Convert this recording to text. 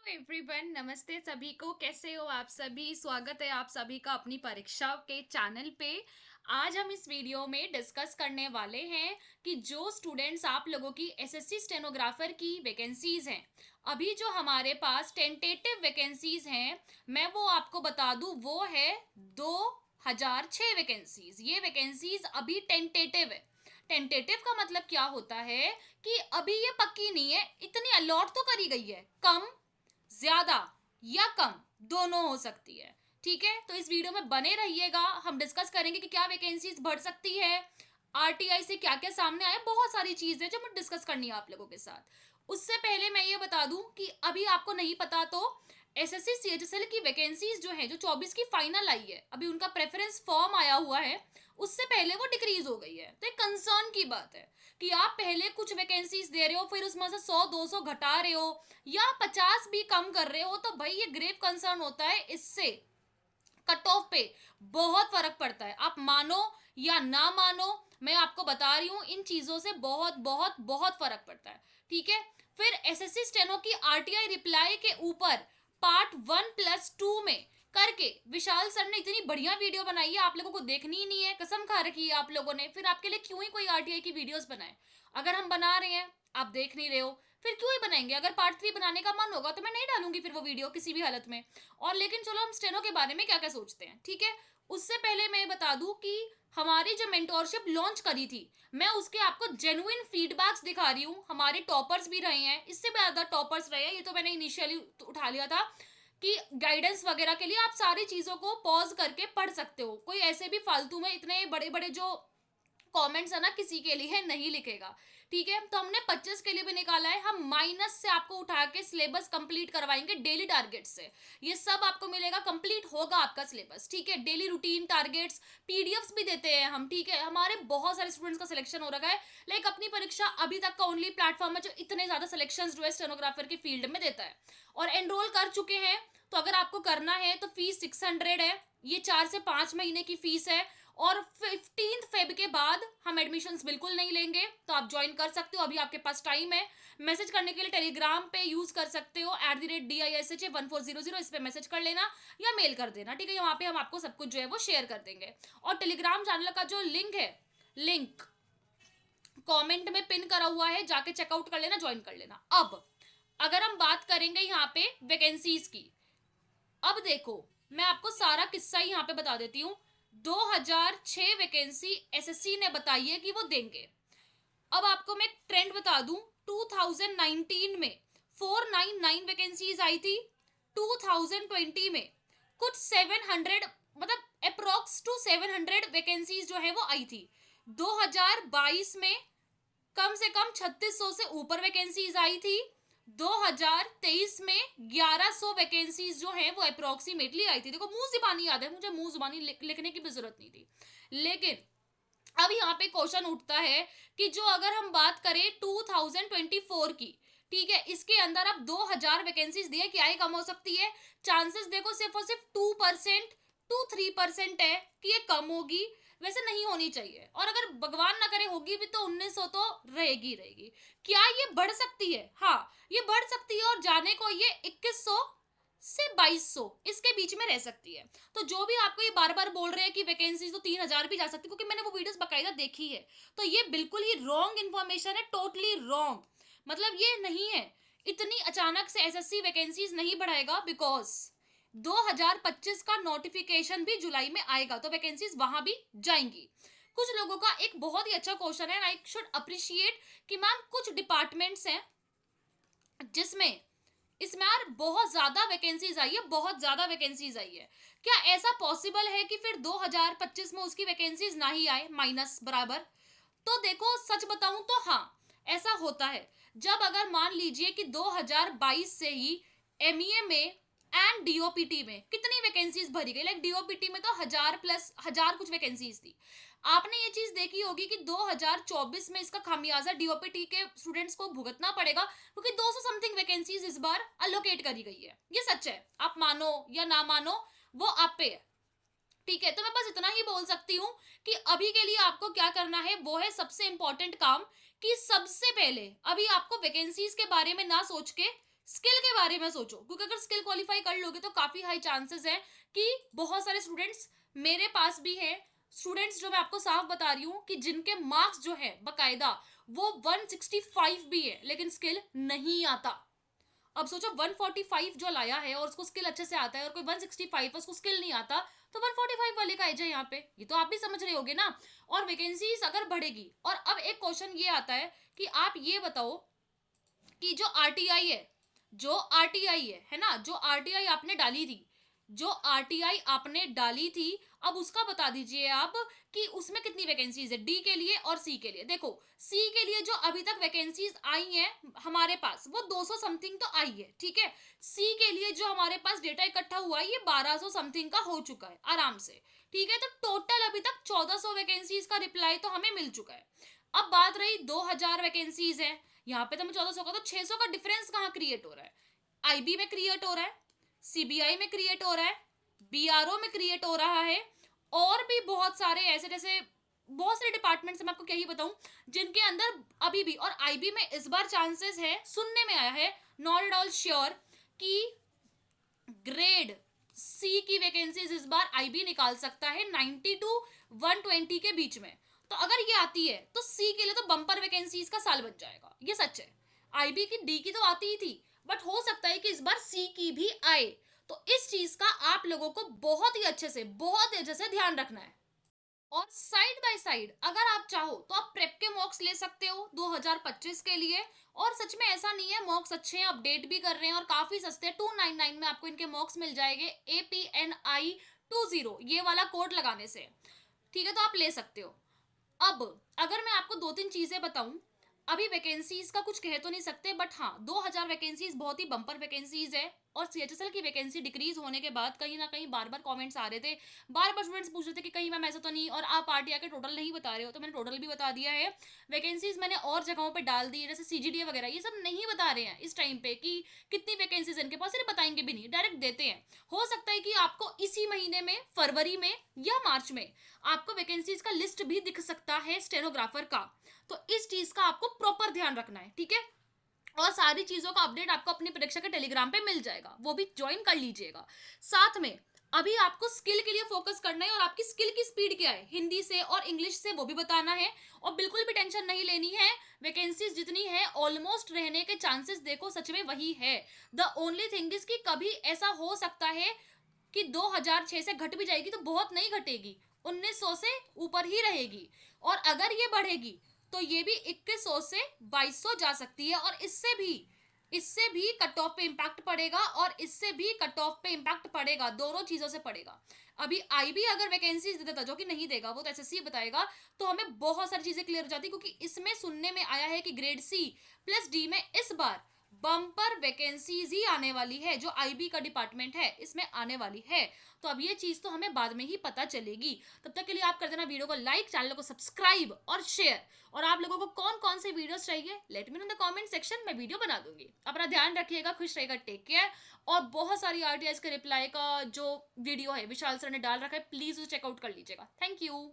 Hello everyone, नमस्ते सभी को। कैसे हो आप सभी? स्वागत है आप सभी का अपनी परीक्षा के चैनल पे। आज हम इस वीडियो में डिस्कस करने वाले हैं कि जो स्टूडेंट्स आप लोगों की एसएससी स्टेनोग्राफर की वैकेंसीज हैं, अभी जो हमारे पास टेंटेटिव वैकेंसीज हैं, मैं वो आपको बता दूं, वो है 2006 वैकेंसीज। ये वैकेंसीज अभी टेंटेटिव है। टेंटेटिव का मतलब क्या होता है कि अभी ये पक्की नहीं है, इतनी अलॉट तो करी गई है, कम ज्यादा या कम दोनों हो सकती है। ठीक है, तो इस वीडियो में बने रहिएगा। हम डिस्कस करेंगे कि क्या वैकेंसीज बढ़ सकती है, आरटीआई से क्या क्या सामने आया, बहुत सारी चीजें जो मैं डिस्कस करनी है आप लोगों के साथ। उससे पहले मैं ये बता दूं कि अभी आपको नहीं पता तो एसएससी सीएचएसएल की वैकेंसीज जो है, जो 24 की फाइनल आई है, अभी उनका प्रेफरेंस फॉर्म आया हुआ है, उससे पहले वो डिक्रीज हो गई है। तो एक कंसर्न की बात है कि आप पहले कुछ वैकेंसीज दे रहे हो, फिर उसमें से 100-200 घटा रहे हो या 50 भी कम कर रहे हो, तो भाई ये ग्रेव कंसर्न होता है। इससे कट ऑफ पे बहुत फर्क पड़ता है। आप मानो या ना मानो, मैं आपको बता रही हूं, इन चीजों से बहुत बहुत बहुत फर्क पड़ता है। ठीक है, फिर एसएससी स्टेनो की आरटीआई रिप्लाई के ऊपर पार्ट 1+2 में करके विशाल सर ने इतनी बढ़िया वीडियो बनाई है, आप लोगों को देखनी ही नहीं है? कसम खा रखी है आप लोगों ने, फिर आपके लिए क्यों ही कोई आरटीआई की वीडियोस बनाए? अगर हम बना रहे हैं, आप देख नहीं रहे हो, फिर क्यों ही बनाएंगे? अगर पार्ट 3 बनाने का मन होगा तो मैं नहीं डालूंगी फिर वो वीडियो किसी भी हालत में। और लेकिन चलो, हम स्टेनो के बारे में क्या क्या सोचते हैं। ठीक है, उससे पहले मैं बता दूं कि हमारी जो मेंटोरशिप लॉन्च करी थी, मैं उसके आपको जेन्युइन फीडबैक्स दिखा रही हूँ। हमारे टॉपर्स भी रहे हैं, इससे भी ज्यादा टॉपर्स रहे हैं, ये तो मैंने इनिशियली उठा लिया था कि गाइडेंस वगैरह के लिए आप सारी चीजों को पॉज करके पढ़ सकते हो। कोई ऐसे भी फालतू में इतने बड़े बड़े जो कमेंट्स है ना, किसी के लिए नहीं लिखेगा। ठीक है, तो हमने 25 के लिए भी निकाला है। हम माइनस से आपको उठा के सिलेबस कंप्लीट करवाएंगे डेली टारगेट से। ये सब आपको मिलेगा, कंप्लीट होगा आपका सिलेबस। ठीक है, डेली रूटीन टारगेट्स, पीडीएफ्स भी देते हैं हम। ठीक है, हमारे बहुत सारे स्टूडेंट्स का सिलेक्शन हो रखा है। लाइक अपनी परीक्षा अभी तक का ओनली प्लेटफॉर्म है जो इतने ज्यादा सिलेक्शन जो है स्टेनोग्राफर की फील्ड में देता है। और एनरोल कर चुके हैं, तो अगर आपको करना है तो फीस 600 है। ये 4 से 5 महीने की फीस है। और 15 फेब के बाद हम एडमिशंस बिल्कुल नहीं लेंगे, तो आप ज्वाइन कर सकते हो, अभी आपके पास टाइम है। मैसेज करने के लिए टेलीग्राम पे यूज कर सकते हो, @DISHA1400, इस पे मैसेज कर लेना या मेल कर देना। ठीक है, वहां पे हम आपको सब कुछ जो है वो शेयर कर देंगे। और टेलीग्राम चैनल का जो लिंक है, लिंक कमेंट में पिन करा हुआ है, जाके चेकआउट कर लेना, ज्वाइन कर लेना। अब अगर हम बात करेंगे यहाँ पे वैकेंसीज की, अब देखो, मैं आपको सारा किस्सा ही यहाँ पे बता देती हूँ। 2006 वैकेंसी एसएससी ने बताई है कि वो देंगे। अब आपको मैं एक ट्रेंड बता दूं, 2019 में 499 वैकेंसीज आई थी। 2020 में कुछ 700, मतलब अप्रोक्स टू 700 वैकेंसीज जो है वो आई थी। 2022 में कम से कम 3600 से ऊपर वैकेंसीज आई थी। 2023 में 1100 वैकेंसीज जो हैं वो अप्रोक्सीमेटली आई थी। देखो, मुंह जुबानी याद है मुझे, मुंह जुबानी लिखने की भी जरूरत नहीं थी। लेकिन अब यहाँ पे क्वेश्चन उठता है कि जो अगर हम बात करें 2024 की, ठीक है, इसके अंदर अब 2000 वैकेंसीज दिए, क्या ही कम हो सकती है? चांसेस देखो सिर्फ और सिर्फ 2%, 2-3% है कि ये कम होगी। वैसे नहीं होनी चाहिए, और अगर भगवान ना करे होगी भी तो 1900 तो रहेगी रहेगी। क्या ये बढ़ सकती है? हाँ, ये बढ़ सकती है, और जाने को ये 2100 से 2200 इसके बीच में रह सकती है। तो जो भी आपको ये बार बार बोल रहे हैं कि वैकेंसी तो 3000 भी जा सकती है, क्योंकि मैंने वो वीडियोस बकायदा देखी है, तो ये बिल्कुल ही रॉन्ग इन्फॉर्मेशन है, टोटली रॉन्ग। मतलब ये नहीं है, इतनी अचानक से एसएससी वैकेंसीज नहीं बढ़ाएगा, बिकॉज 2025 का नोटिफिकेशन भी जुलाई में आएगा, तो वैकेंसीज वहां भी जाएंगी। कुछ लोगों का एक बहुत ही अच्छा क्वेश्चन है, आई शुड अप्रिशिएट, कि मैम कुछ डिपार्टमेंट्स हैं जिसमें इसमें यार बहुत ज्यादा वैकेंसीज आई है, बहुत ज्यादा वैकेंसीज आई है। क्या ऐसा पॉसिबल है कि फिर 2025 में उसकी वैकेंसीज ना ही आए, माइनस बराबर? तो देखो, सच बताऊं तो हाँ, ऐसा होता है। जब अगर मान लीजिए कि 2022 से ही एमईए में एंड डीओपीटी में कितनी वैकेंसीज भरी गई, लाइक डीओपीटी में तो 1000+ कुछ वैकेंसीज थी। आपने ये चीज देखी होगी कि 2024 में इसका खामियाजा डीओपीटी के स्टूडेंट्स को भुगतना पड़ेगा, क्योंकि 200 समथिंग वैकेंसीज इस बार अलोकेट करी गई है। ये सच है, आप मानो या ना मानो, वो आप पे है। ठीक है, तो मैं बस इतना ही बोल सकती हूँ कि अभी के लिए आपको क्या करना है, वो है सबसे इंपॉर्टेंट काम, कि सबसे पहले अभी आपको वैकेंसीज के बारे में ना सोच के स्किल के बारे में सोचो, क्योंकि अगर स्किल क्वालिफाई कर लोगे तो काफी हाई चांसेस है कि बहुत सारे स्टूडेंट्स मेरे पास भी है, स्टूडेंट्स जो मैं आपको साफ बता रही हूँ कि जिनके मार्क्स जो है बकायदा वो 165 भी है लेकिन स्किल नहीं आता। अब सोचो 145 जो लाया है और उसको स्किल अच्छे से आता है और कोई 165 है उसको स्किल नहीं आता, तो 145 वाले का एज है यहाँ पे, ये तो आप भी समझ रहे होगे ना। और वैकेंसीज अगर बढ़ेगी, और अब एक क्वेश्चन ये आता है कि आप ये बताओ कि जो आरटीआई है, जो आरटीआई है ना, जो आरटीआई आपने डाली थी, जो आरटीआई आपने डाली थी, अब उसका बता दीजिए आप कि उसमें कितनी वैकेंसीज है डी के लिए और सी के लिए। देखो सी के लिए जो अभी तक वैकेंसीज आई हैं हमारे पास वो 200 समथिंग तो आई है, ठीक है। सी के लिए जो हमारे पास डेटा इकट्ठा हुआ है ये 1200 समथिंग का हो चुका है आराम से, ठीक है। तो टोटल अभी तक 1400 वैकेंसीज का रिप्लाई तो हमें मिल चुका है। अब बात रही 2000 वैकेंसीज है, यहाँ पे तो मैं 1400 का, तो 600 का डिफरेंस कहाँ क्रिएट हो रहा है? आईबी में क्रिएट हो रहा है, सीबीआई में क्रिएट हो रहा है, बीआरओ में क्रिएट हो रहा है, और भी बहुत सारे ऐसे जैसे बहुत सारे डिपार्टमेंट्स, मैं आपको क्या ही बताऊं जिनके अंदर अभी भी। और आईबी में इस बार चांसेस है, सुनने में आया है, नॉट एट ऑल श्योर, कि ग्रेड सी की वैकेंसीज इस बार आईबी निकाल सकता है 90 टू 120 के बीच में। तो अगर ये आती है तो सी के लिए तो बम्पर वैकेंसीज का साल बन जाएगा, ये सच है। आईबी की डी की तो आती ही थी, बट हो सकता है कि इस बार सी की भी आए। तो इस चीज का आप लोगों को बहुत ही अच्छे से, बहुत ही अच्छे से ध्यान रखना है। और साइड बाय साइड अगर आप चाहो तो आप प्रेप के मॉक्स ले सकते हो 2025 के लिए। और सच में ऐसा नहीं है, मॉक्स अच्छे हैं, अपडेट भी कर रहे हैं और काफी सस्ते हैं। 299 में आपको इनके मॉक्स मिल जाएंगे, APNI 20 ये वाला कोड लगाने से, ठीक है। तो आप ले सकते हो। अब अगर मैं आपको दो तीन चीजें बताऊं, अभी वैकेंसीज का कुछ कह तो नहीं सकते, बट हाँ 2000 वैकेंसीज बहुत ही बम्पर वैकेंसीज है। और सीएचएसएल की वैकेंसी डिक्रीज होने के बाद कहीं ना कहीं बार बार कमेंट्स आ रहे थे, बार बार स्टूडेंट्स पूछ रहे थे कि कहीं मैम ऐसा तो नहीं, और आप आरटीआई के टोटल नहीं बता रहे हो, तो मैंने टोटल भी बता दिया है। वैकेंसीज मैंने और जगहों पे डाल दी, जैसे सीजीडीए वगैरह, ये सब नहीं बता रहे हैं इस टाइम पे कि कितनी वैकेंसीज इनके पास, सिर्फ बताएंगे भी नहीं, डायरेक्ट देते हैं। हो सकता है कि आपको इसी महीने में, फरवरी में या मार्च में, आपको वैकेंसीज का लिस्ट भी दिख सकता है स्टेनोग्राफर का। तो इस चीज का आपको प्रॉपर ध्यान रखना है, ठीक है। और सारी चीजों का अपडेट आपको अपनी परीक्षा के टेलीग्राम पे मिल जाएगा, वो भी ज्वाइन कर लीजिएगा। साथ में अभी आपको स्किल के लिए फोकस करना है, और आपकी स्किल की स्पीड क्या है हिंदी से और इंग्लिश से वो भी बताना है। और बिल्कुल भी टेंशन नहीं लेनी है, वैकेंसीज जितनी है ऑलमोस्ट रहने के चांसेस देखो सच में वही है। द ओनली थिंग इज कि कभी ऐसा हो सकता है कि 2006 से घट भी जाएगी तो बहुत नहीं घटेगी, 1900 से ऊपर ही रहेगी। और अगर ये बढ़ेगी तो ये भी 2100 से 2200 जा सकती है, और इससे भी कट ऑफ पे इम्पैक्ट पड़ेगा, और इससे भी कट ऑफ पे इम्पैक्ट पड़ेगा, दोनों चीजों से पड़ेगा। अभी आईबी अगर वैकेंसीज दे देता, जो कि नहीं देगा, वो तो एसएससी बताएगा, तो हमें बहुत सारी चीजें क्लियर हो जाती, क्योंकि इसमें सुनने में आया है कि ग्रेड सी प्लस डी में इस बार बम्पर वैकेंसीज ही आने वाली है, जो आईबी का डिपार्टमेंट है इसमें आने वाली है। तो अब ये चीज तो हमें बाद में ही पता चलेगी। तब तक के लिए आप कर देना वीडियो को लाइक, चैनल को सब्सक्राइब और शेयर। और आप लोगों को कौन कौन से वीडियोस चाहिए let me know in the comment section, मैं वीडियो बना दूंगी। अपना ध्यान रखिएगा, खुश रहेगा, टेक केयर। और बहुत सारी आरटीआई के रिप्लाई का जो वीडियो है विशाल सर ने डाल रखा है, प्लीज उसे चेकआउट कर लीजिएगा। Thank you.